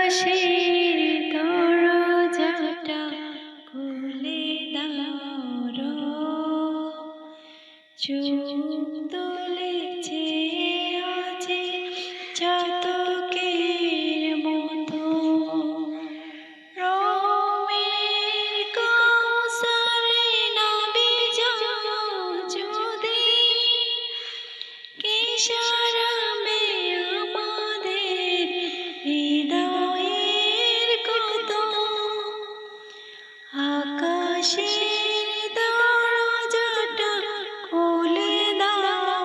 আকাশের দরজাটা খুলে দাও, চোখ তুলেছে আছে চাতকের মতো, রোমের কৌসারে নাবি যাও যদি, কিশোরামে আমাদের হৃদয়ের কত, আকাশের দরজাটা খুলে দাও,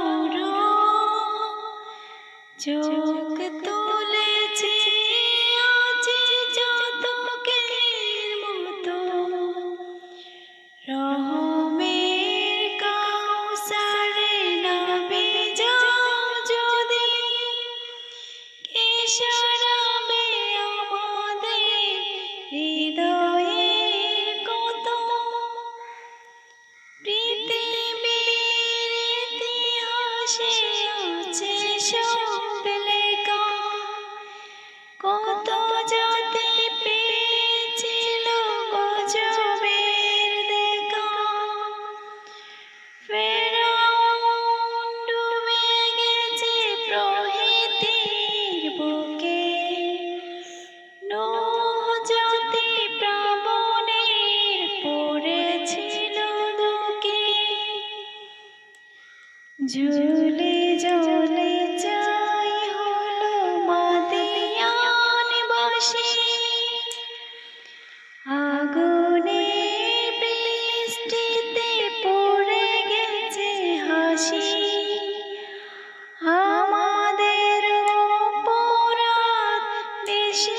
চোখ তুলেছে আছে চাতকের মতো, রহমের কাউসারে নাবি যাও যদি, কিশোরামে আমাদের হৃদয়ের কত, পৃথিবীর ইতিহাসে আছে সব লেখা, কত জাতি পেয়েছিল গজবের দেখা, ফেরাউন ডুবে গেছে প্রহৃতির বুকে, নূহ জাতি প্লাবনের পড়েছিল দুঃখে, জ্বলে জ্বলে ছাই হলো মাদিয়ানবাসী, আগুনের বৃষ্টিতে পড়ে গেছে হাসি, আমাদের অপরাধ বেশি